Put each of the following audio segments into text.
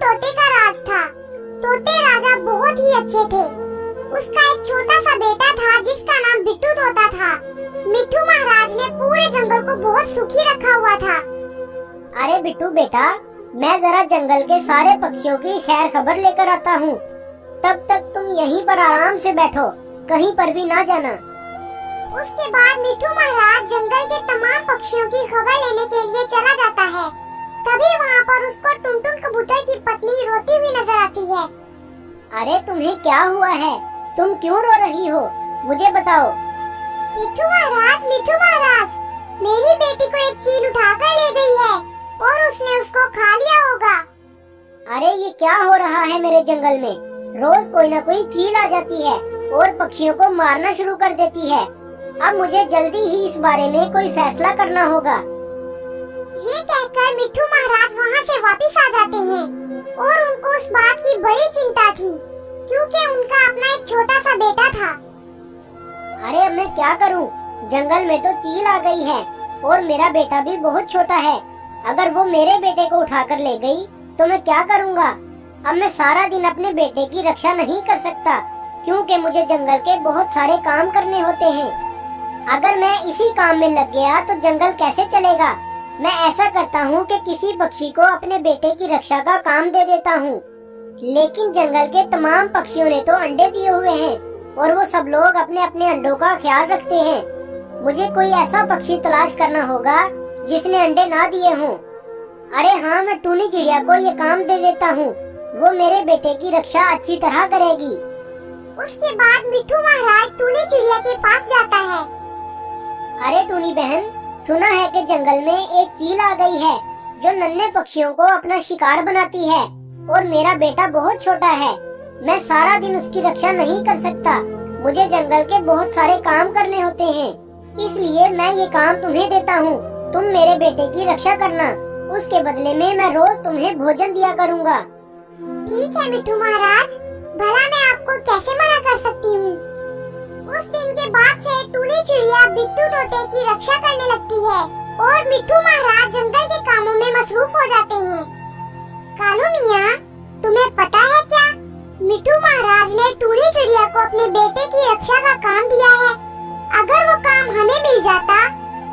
तोते का राज था। तोते राजा बहुत ही अच्छे थे। उसका एक छोटा सा बेटा था जिसका नाम बिट्टू तोता था। मिट्ठू महाराज ने पूरे जंगल को बहुत सुखी रखा हुआ था। अरे बिट्टू बेटा, मैं जरा जंगल के सारे पक्षियों की खैर खबर लेकर आता हूँ। तब तक तुम यहीं पर आराम से बैठो, कहीं पर भी ना जाना। उसके बाद मिट्ठू महाराज जंगल के तमाम पक्षियों की खबर लेने के लिए चला जाता है। तभी वहाँ पर उसको टुनटुन कबूतर की पत्नी रोती हुई नजर आती है। अरे तुम्हें क्या हुआ है? तुम क्यों रो रही हो? मुझे बताओ। मिट्ठू महाराज, मेरी बेटी को एक चील उठाकर ले गई है और उसने उसको खा लिया होगा। अरे ये क्या हो रहा है मेरे जंगल में? रोज कोई ना कोई चील आ जाती है और पक्षियों को मारना शुरू कर देती है। अब मुझे जल्दी ही इस बारे में कोई फैसला करना होगा। ये कहकर मिट्ठू महाराज वहाँ से वापस आ जाते हैं और उनको उस बात की बड़ी चिंता थी क्योंकि उनका अपना एक छोटा सा बेटा था। अरे अब मैं क्या करूं? जंगल में तो चील आ गई है और मेरा बेटा भी बहुत छोटा है। अगर वो मेरे बेटे को उठाकर ले गई तो मैं क्या करूंगा? अब मैं सारा दिन अपने बेटे की रक्षा नहीं कर सकता क्योंकि मुझे जंगल के बहुत सारे काम करने होते हैं। अगर मैं इसी काम में लग गया तो जंगल कैसे चलेगा? मैं ऐसा करता हूँ कि किसी पक्षी को अपने बेटे की रक्षा का काम दे देता हूँ। लेकिन जंगल के तमाम पक्षियों ने तो अंडे दिए हुए हैं और वो सब लोग अपने अपने अंडों का ख्याल रखते हैं। मुझे कोई ऐसा पक्षी तलाश करना होगा जिसने अंडे ना दिए हों। अरे हाँ, मैं टूनी चिड़िया को ये काम दे देता हूँ। वो मेरे बेटे की रक्षा अच्छी तरह करेगी। उसके बाद मिट्ठू महाराज टूनी चिड़िया के पास जाता है। अरे टूनी बहन, सुना है कि जंगल में एक चील आ गई है जो नन्हे पक्षियों को अपना शिकार बनाती है और मेरा बेटा बहुत छोटा है। मैं सारा दिन उसकी रक्षा नहीं कर सकता। मुझे जंगल के बहुत सारे काम करने होते हैं, इसलिए मैं ये काम तुम्हें देता हूँ। तुम मेरे बेटे की रक्षा करना, उसके बदले में मैं रोज तुम्हें भोजन दिया करूँगा। ठीक है मिट्ठू महाराज, भला मैं आपको कैसे मना कर सकती हूँ। उस दिन के बाद से टूनी चिड़िया बिट्टू तोते की रक्षा करने लगती है और मिट्ठू महाराज जंगल के कामों में मसरूफ हो जाते हैं। कालू मियाँ, तुम्हें पता है क्या, मिट्ठू महाराज ने टूनी चिड़िया को अपने बेटे की रक्षा का काम दिया है। अगर वो काम हमें मिल जाता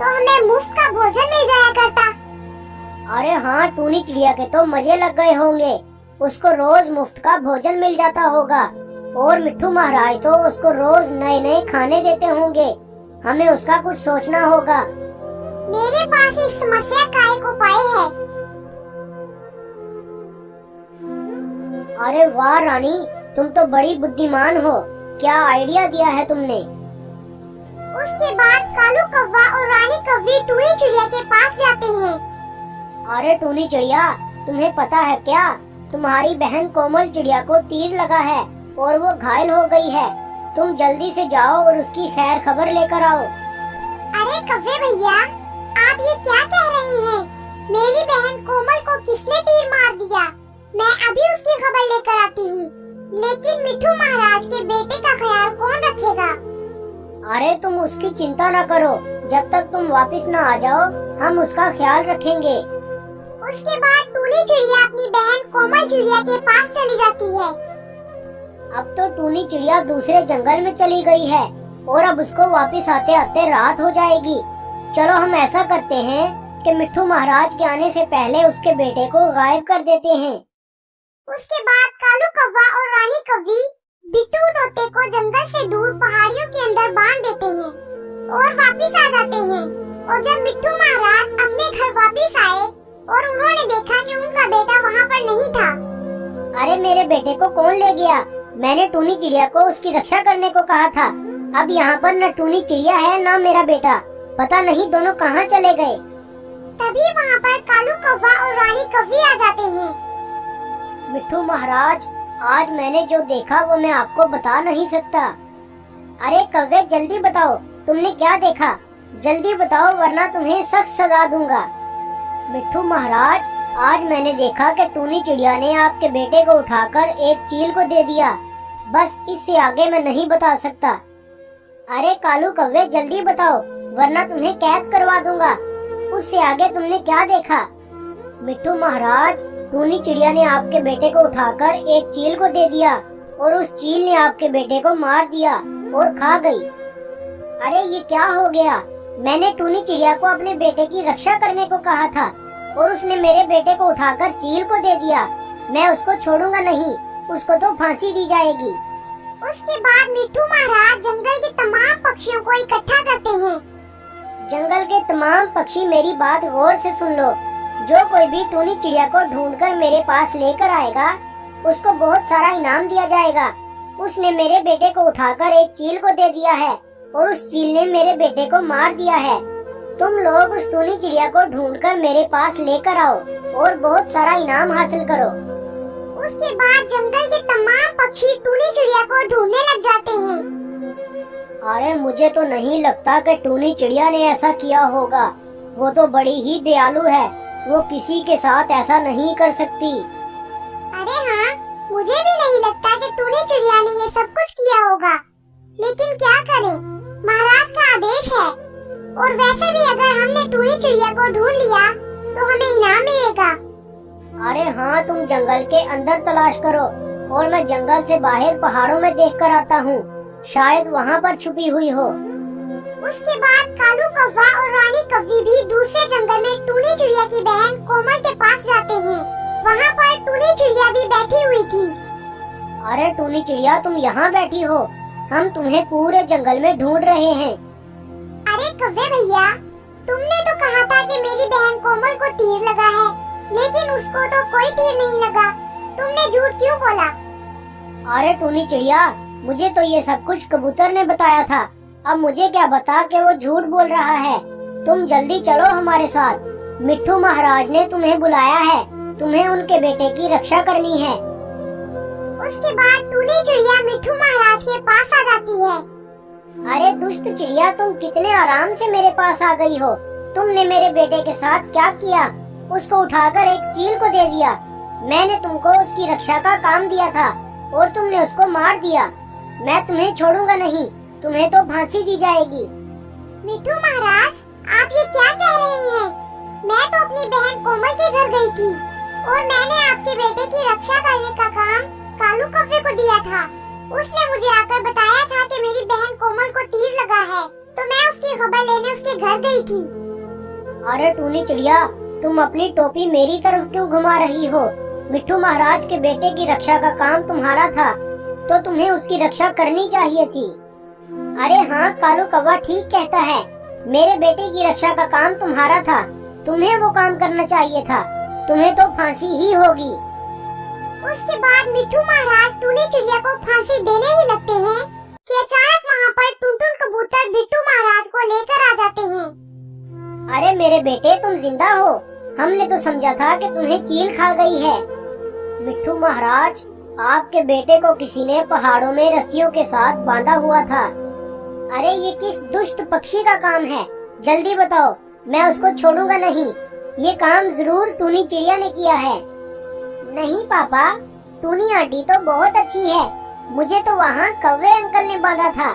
तो हमें मुफ्त का भोजन मिल जाया करता। अरे हाँ, टूनी चिड़िया के तो मजे लग गए होंगे। उसको रोज मुफ्त का भोजन मिल जाता होगा और मिट्ठू महाराज तो उसको रोज नए नए खाने देते होंगे। हमें उसका कुछ सोचना होगा। मेरे पास इस समस्या का एक उपाय है। अरे वाह रानी, तुम तो बड़ी बुद्धिमान हो। क्या आइडिया दिया है तुमने? उसके बाद कालू कौवा और रानी कौवी टूनी चिड़िया के पास जाते हैं। अरे टूनी चिड़िया, तुम्हें पता है क्या, तुम्हारी बहन कोमल चिड़िया को तीर लगा है और वो घायल हो गई है। तुम जल्दी से जाओ और उसकी खैर खबर लेकर आओ। अरे कौवे भैया, आप ये क्या कह रहे हैं? मेरी बहन कोमल को किसने तीर मार दिया? मैं अभी उसकी खबर लेकर आती हूँ। लेकिन मिट्ठू महाराज के बेटे का ख्याल कौन रखेगा? अरे तुम उसकी चिंता न करो, जब तक तुम वापस न आ जाओ हम उसका ख्याल रखेंगे। उसके बाद टूनी चिड़िया अपनी बहन कोमल चिड़िया के पास चली जाती है। अब तो टूनी चिड़िया दूसरे जंगल में चली गई है और अब उसको वापस आते आते रात हो जाएगी। चलो हम ऐसा करते हैं कि मिट्ठू महाराज के आने से पहले उसके बेटे को गायब कर देते हैं। उसके बाद कालू कौवा और रानी कौवी बिट्टू तोते को जंगल से दूर पहाड़ियों के अंदर बांध देते हैं और वापस आ जाते हैं। और जब मिट्ठू महाराज अपने घर वापस आए और उन्होंने देखा कि उनका बेटा वहाँ पर नहीं था। अरे मेरे बेटे को कौन ले गया? मैंने टूनी चिड़िया को उसकी रक्षा करने को कहा था। अब यहाँ पर न टूनी चिड़िया है न मेरा बेटा। पता नहीं दोनों कहाँ चले गए। तभी वहाँ पर कालू कौवा और रानी कौवी आ जाते हैं। मिट्ठू महाराज, आज मैंने जो देखा वो मैं आपको बता नहीं सकता। अरे कौवे, जल्दी बताओ तुमने क्या देखा? जल्दी बताओ वरना तुम्हें सख्त सजा दूंगा। मिट्ठू महाराज, आज मैंने देखा कि टूनी चिड़िया ने आपके बेटे को उठाकर एक चील को दे दिया। बस इससे आगे मैं नहीं बता सकता। अरे कालू कौवे, जल्दी बताओ वरना तुम्हें कैद करवा दूंगा। उससे आगे तुमने क्या देखा? मिट्ठू महाराज, टूनी चिड़िया ने आपके बेटे को उठाकर एक चील को दे दिया और उस चील ने आपके बेटे को मार दिया और खा गई। अरे ये क्या हो गया? मैंने टूनी चिड़िया को अपने बेटे की रक्षा करने को कहा था और उसने मेरे बेटे को उठाकर चील को दे दिया। मैं उसको छोड़ूंगा नहीं, उसको तो फांसी दी जाएगी। उसके बाद मिट्ठू महाराज जंगल के तमाम पक्षियों को इकट्ठा करते हैं। जंगल के तमाम पक्षी मेरी बात गौर से सुन लो। जो कोई भी टूनी चिड़िया को ढूंढकर मेरे पास लेकर आएगा उसको बहुत सारा इनाम दिया जाएगा। उसने मेरे बेटे को उठाकर एक चील को दे दिया है और उस चील ने मेरे बेटे को मार दिया है। तुम लोग उस टूनी चिड़िया को ढूंढकर मेरे पास लेकर आओ और बहुत सारा इनाम हासिल करो। उसके बाद जंगल के तमाम पक्षी टूनी चिड़िया को ढूंढने लग जाते हैं। अरे मुझे तो नहीं लगता कि टूनी चिड़िया ने ऐसा किया होगा। वो तो बड़ी ही दयालु है, वो किसी के साथ ऐसा नहीं कर सकती। अरे हाँ, मुझे भी नहीं लगता कि टूनी चिड़िया ने ये सब कुछ किया होगा। लेकिन क्या करें, महाराज का आदेश है। और वैसे भी अगर हमने टूनी चिड़िया को ढूंढ लिया तो हमें इनाम मिलेगा। अरे हाँ, तुम जंगल के अंदर तलाश करो और मैं जंगल से बाहर पहाड़ों में देख कर आता हूँ, शायद वहाँ पर छुपी हुई हो। उसके बाद कालू कौवा और रानी कव्वी भी दूसरे जंगल में टूनी चिड़िया की बहन कोमल के पास जाते हैं। वहाँ पर टूनी चिड़िया भी बैठी हुई थी। अरे टूनी चिड़िया, तुम यहाँ बैठी हो, हम तुम्हें पूरे जंगल में ढूंढ रहे हैं। अरे कव्वे भैया, तुमने तो कहा था कि मेरी बहन कोमल को तीर लगा है, लेकिन उसको तो कोई तीर नहीं लगा। तुमने झूठ क्यों बोला? अरे टूनी चिड़िया, मुझे तो ये सब कुछ कबूतर ने बताया था। अब मुझे क्या बता कि वो झूठ बोल रहा है। तुम जल्दी चलो हमारे साथ, मिट्ठू महाराज ने तुम्हें बुलाया है, तुम्हें उनके बेटे की रक्षा करनी है। उसके बाद टूनी चिड़िया मिट्ठू महाराज के पास आ जाती है। अरे दुष्ट चिड़िया, तुम कितने आराम से मेरे पास आ गई हो। तुमने मेरे बेटे के साथ क्या किया? उसको उठाकर एक चील को दे दिया। मैंने तुमको उसकी रक्षा का काम दिया था और तुमने उसको मार दिया। मैं तुम्हें छोड़ूंगा नहीं, तुम्हें तो फांसी दी जाएगी। मिट्ठू महाराज, आप ये क्या कह रहे हैं? मैं तो अपनी बहन कोमल के घर गई थी और मैंने आपके बेटे की रक्षा करने का काम कालू कव्वे को दिया था। उसने मुझे आकर बताया था कि मेरी बहन कोमल को तीर लगा है, तो मैं उसकी खबर लेने उसके घर गई थी। अरे टूनी चिड़िया, तुम अपनी टोपी मेरी तरफ क्यों घुमा रही हो? मिट्ठू महाराज के बेटे की रक्षा का काम तुम्हारा था, तो तुम्हें उसकी रक्षा करनी चाहिए थी। अरे हाँ, कालू कौवा ठीक कहता है, मेरे बेटे की रक्षा का काम तुम्हारा था, तुम्हें वो काम करना चाहिए था। तुम्हें तो फांसी ही होगी। उसके बाद मिट्ठू महाराज टूनी चिड़िया को फांसी देने ही लगते हैं कि अचानक वहाँ पर टुनटुन कबूतर बिट्टू महाराज को लेकर आ जाते हैं। अरे मेरे बेटे, तुम जिंदा हो? हमने तो समझा था कि तुम्हें चील खा गई है। मिट्ठू महाराज, आपके बेटे को किसी ने पहाड़ों में रस्सियों के साथ बांधा हुआ था। अरे ये किस दुष्ट पक्षी का काम है? जल्दी बताओ, मैं उसको छोड़ूंगा नहीं। ये काम जरूर टूनी चिड़िया ने किया है। नहीं पापा, टूनी आंटी तो बहुत अच्छी है, मुझे तो वहाँ कौवे अंकल ने बांधा था।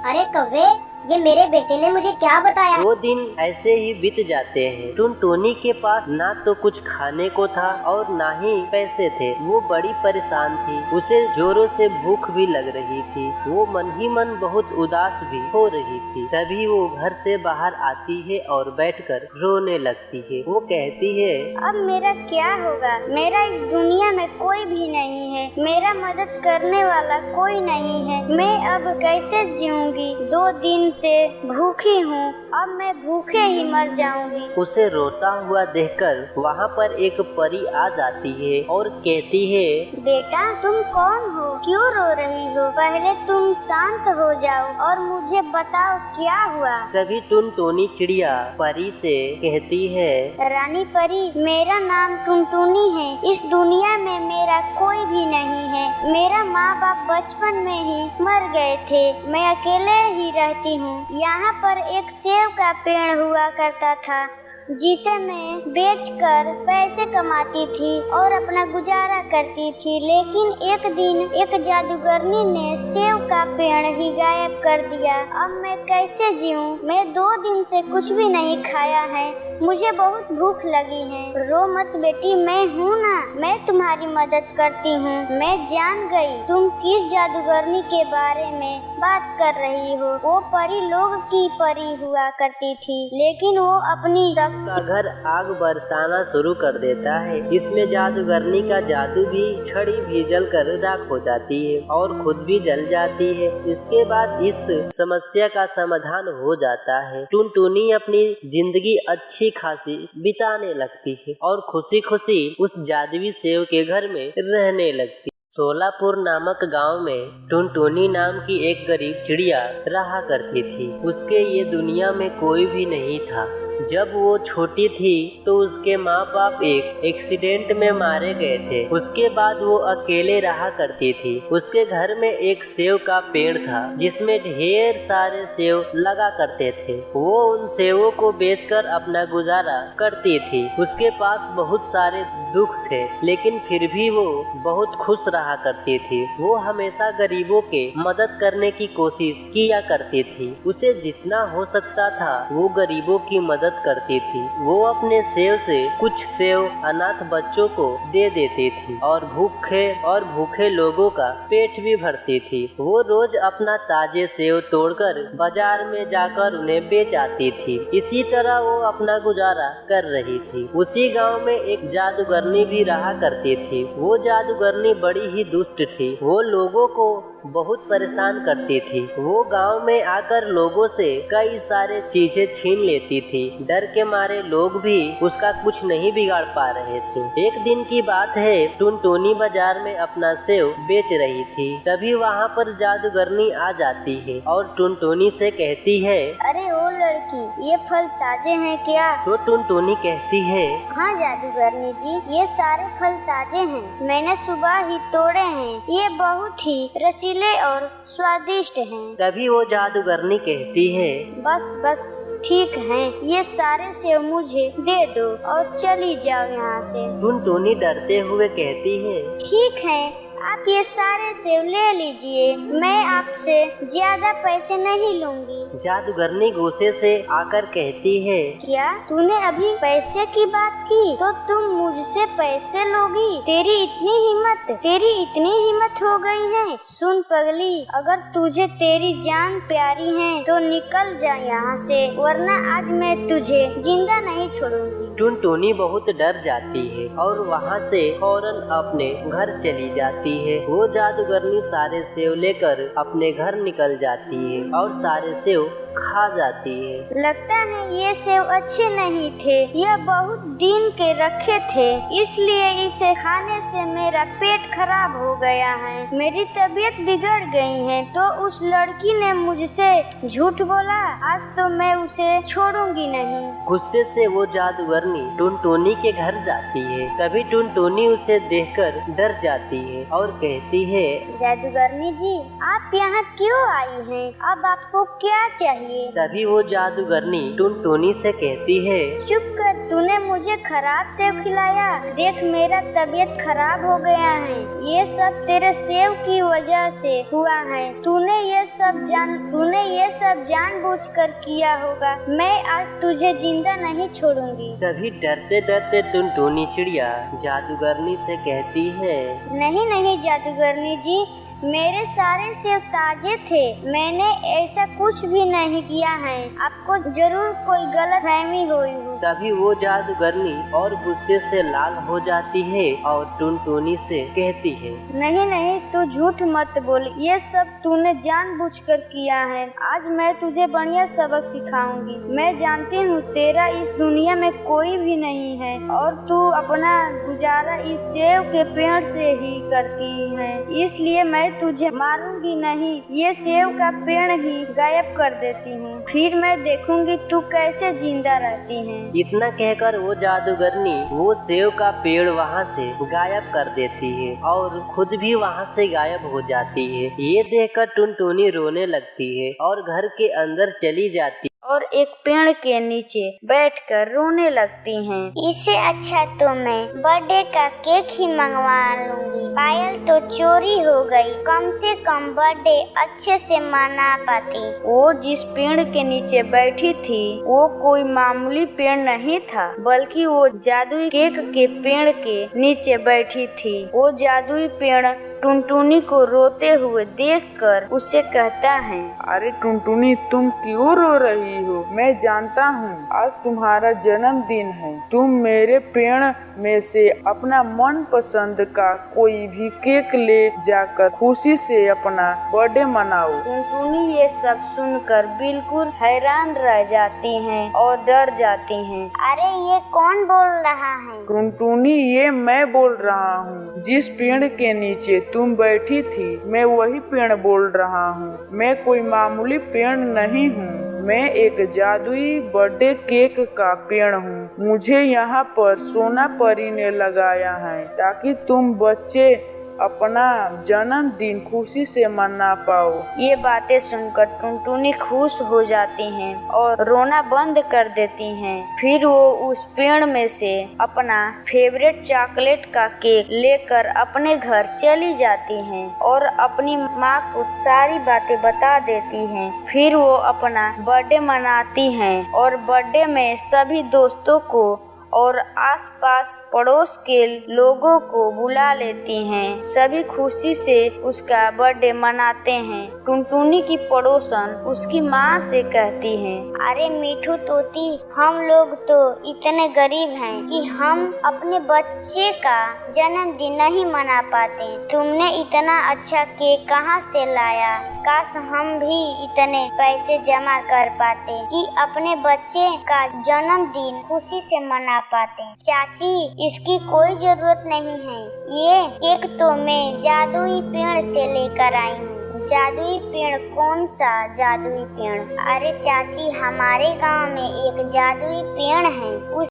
अरे कौवे, ये मेरे बेटे ने मुझे क्या बताया? वो दिन ऐसे ही बीत जाते हैं। टुनटुनी के पास ना तो कुछ खाने को था और ना ही पैसे थे। वो बड़ी परेशान थी, उसे जोरों से भूख भी लग रही थी। वो मन ही मन बहुत उदास भी हो रही थी। तभी वो घर से बाहर आती है और बैठकर रोने लगती है। वो कहती है, अब मेरा क्या होगा? मेरा इस दुनिया में कोई भी नहीं है, मेरा मदद करने वाला कोई नहीं है। मैं अब कैसे जीऊंगी? 2 दिन से भूखी हूँ, अब मैं भूखे ही मर जाऊंगी। उसे रोता हुआ देखकर वहाँ पर एक परी आ जाती है और कहती है, बेटा तुम कौन हो? क्यों रो रही हो? पहले तुम शांत हो जाओ और मुझे बताओ क्या हुआ। तभी टुनटुनी चिड़िया परी से कहती है, रानी परी, मेरा नाम टुनटुनी है। इस दुनिया में मेरा कोई भी नहीं है। मेरा माँ बाप बचपन में ही मर गए थे। मैं अकेले ही रहती हूँ। यहाँ पर एक सेब का पेड़ हुआ करता था जिसे मैं बेचकर पैसे कमाती थी और अपना गुजारा करती थी। लेकिन एक दिन एक जादूगरनी ने सेब का पेड़ ही गायब कर दिया। अब मैं कैसे जीऊँ? मैं 2 दिन से कुछ भी नहीं खाया है। मुझे बहुत भूख लगी है। रो मत बेटी, मैं हूँ ना, मैं तुम्हारी मदद करती हूँ। मैं जान गई तुम किस जादूगरनी के बारे में बात कर रही हो। वो परी लोग की परी हुआ करती थी, लेकिन वो अपनी का घर आग बरसाना शुरू कर देता है। इसमें जादूगरनी का जादू भी, छड़ी भी जलकर राख हो जाती है और खुद भी जल जाती है। इसके बाद इस समस्या का समाधान हो जाता है। टुनटुनी अपनी जिंदगी अच्छी खासी बिताने लगती है और खुशी खुशी उस जादुई सेव के घर में रहने लगती। सोलापुर नामक गांव में टुनटुनी नाम की एक गरीब चिड़िया रहा करती थी। उसके ये दुनिया में कोई भी नहीं था। जब वो छोटी थी तो उसके माँ बाप एक एक्सीडेंट में मारे गए थे। उसके बाद वो अकेले रहा करती थी। उसके घर में एक सेव का पेड़ था जिसमें ढेर सारे सेव लगा करते थे। वो उन सेवों को बेचकर अपना गुजारा करती थी। उसके पास बहुत सारे दुख थे, लेकिन फिर भी वो बहुत खुश रहा करती थी। वो हमेशा गरीबों के मदद करने की कोशिश किया करती थी। उसे जितना हो सकता था वो गरीबों की मदद करती थी। वो अपने सेव से कुछ सेव अनाथ बच्चों को दे देती थी और भूखे लोगों का पेट भी भरती थी। वो रोज अपना ताजे सेव तोड़कर बाजार में जाकर उन्हें बेच आती थी। इसी तरह वो अपना गुजारा कर रही थी। उसी गांव में एक जादूगरनी भी रहा करती थी। वो जादूगरनी बड़ी ही दुष्ट थी। वो लोगों को बहुत परेशान करती थी। वो गांव में आकर लोगों से कई सारे चीजें छीन लेती थी। डर के मारे लोग भी उसका कुछ नहीं बिगाड़ पा रहे थे। एक दिन की बात है, टुनटुनी बाजार में अपना सेव बेच रही थी। तभी वहाँ पर जादूगरनी आ जाती है और टुनटुनी से कहती है, अरे ओ लड़की, ये फल ताजे हैं क्या? तो टुनटुनी कहती है, हाँ जादूगरनी जी, ये सारे फल ताजे हैं। मैंने सुबह ही तोड़े हैं। ये बहुत ही रसीले और स्वादिष्ट हैं। तभी वो जादूगरनी कहती है, बस ठीक है, ये सारे सेव मुझे दे दो और चली जाओ यहाँ से। टुनटुनी डरते हुए कहती है, ठीक है, आप ये सारे सेव ले लीजिए, मैं आपसे ज्यादा पैसे नहीं लूंगी। जादूगरनी गुस्से से आकर कहती है, क्या तूने अभी पैसे की बात की तो तुम मुझसे पैसे लोगी? तेरी इतनी हिम्मत हो गई है? सुन पगली, अगर तुझे तेरी जान प्यारी है तो निकल जा यहाँ से, वरना आज मैं तुझे जिंदा नहीं छोड़ूंगी। टुनटुनी बहुत डर जाती है और वहाँ से फौरन अपने घर चली जाती है। वो जादूगरनी सारे सेव लेकर अपने घर निकल जाती है और सारे सेव खा जाती है। लगता है ये सेव अच्छे नहीं थे, यह बहुत दिन के रखे थे, इसलिए इसे खाने से मेरा पेट खराब हो गया है। मेरी तबीयत बिगड़ गई है। तो उस लड़की ने मुझसे झूठ बोला, आज तो मैं उसे छोड़ूंगी नहीं। गुस्से से वो जादूगरनी टुनटुनी के घर जाती है। तभी टुनटुनी उसे देखकर डर जाती है और कहती है, जादूगरनी जी, आप यहाँ क्यों आई हैं? अब आपको क्या चाहिए? तभी वो जादूगरनी टुनटुनी से कहती है, चुप कर, तूने मुझे खराब सेव खिलाया। देख मेरा तबीयत खराब हो गया है। ये सब तेरे सेव की वजह से हुआ है। तूने ये सब जानबूझकर किया होगा। मैं आज तुझे जिंदा नहीं छोड़ूंगी। तभी डरते डरते टुनटुनी चिड़िया जादूगरनी से कहती है, नहीं जादूगरनी जी, मेरे सारे सेव ताजे थे। मैंने ऐसा कुछ भी नहीं किया है। आपको जरूर कोई गलतफहमी हुई हो। तभी वो जादूगरनी और गुस्से से लाल हो जाती है और टुनटुनी से कहती है, नहीं, तू झूठ मत बोल। ये सब तूने जानबूझकर किया है। आज मैं तुझे बढ़िया सबक सिखाऊंगी। मैं जानती हूँ तेरा इस दुनिया में कोई भी नहीं है और तू अपना गुजारा इस सेव के पेड़ से ही करती है, इसलिए मैं तुझे मारूंगी नहीं। ये सेव का पेड़ ही गायब कर देती हूँ, फिर मैं देखूंगी तू कैसे जिंदा रहती है। इतना कहकर वो जादूगरनी वो सेव का पेड़ वहाँ से गायब कर देती है और खुद भी वहाँ से गायब हो जाती है। ये देखकर टुनटुनी रोने लगती है और घर के अंदर चली जाती और एक पेड़ के नीचे बैठकर रोने लगती हैं। इससे अच्छा तो मैं बर्थडे का केक ही मंगवा लूंगी। पायल तो चोरी हो गई, कम से कम बर्थडे अच्छे से मना पाती। वो जिस पेड़ के नीचे बैठी थी वो कोई मामूली पेड़ नहीं था, बल्कि वो जादुई केक के पेड़ के नीचे बैठी थी। वो जादुई पेड़ टुनटुनी को रोते हुए देखकर उससे कहता है, अरे टुनटुनी, तुम क्यों रो रही हो? मैं जानता हूँ आज तुम्हारा जन्मदिन है। तुम मेरे पेड़ में से अपना मन पसंद का कोई भी केक ले जाकर खुशी से अपना बर्थडे मनाओ। टुनटुनी ये सब सुनकर बिल्कुल हैरान रह जाती हैं और डर जाती हैं। अरे ये कौन बोल रहा है? टुनटुनी, ये मैं बोल रहा हूँ। जिस पेड़ के नीचे तुम बैठी थी मैं वही पेड़ बोल रहा हूँ। मैं कोई मामूली पेड़ नहीं हूँ, मैं एक जादुई बर्थडे केक का पेड़ हूँ। मुझे यहाँ पर सोना परी ने लगाया है ताकि तुम बच्चे अपना जन्मदिन खुशी से मना पाओ। ये बातें सुनकर टुनटुनी खुश हो जाती हैं और रोना बंद कर देती हैं। फिर वो उस पेड़ में से अपना फेवरेट चॉकलेट का केक लेकर अपने घर चली जाती हैं और अपनी माँ को सारी बातें बता देती हैं। फिर वो अपना बर्थडे मनाती हैं और बर्थडे में सभी दोस्तों को और आसपास पड़ोस के लोगों को बुला लेती हैं। सभी खुशी से उसका बर्थडे मनाते हैं। टुनटुनी की पड़ोसन उसकी माँ से कहती है, अरे मीठू तोती, हम लोग तो इतने गरीब हैं कि हम अपने बच्चे का जन्मदिन नहीं मना पाते। तुमने इतना अच्छा केक कहाँ से लाया? काश हम भी इतने पैसे जमा कर पाते कि अपने बच्चे का जन्मदिन खुशी से मना पाते। चाची, इसकी कोई जरूरत नहीं है। ये केक तो मैं जादुई पेड़ से लेकर आई हूँ। जादुई पेड़? कौन सा जादुई पेड़? अरे चाची, हमारे गांव में एक जादुई पेड़ है। उस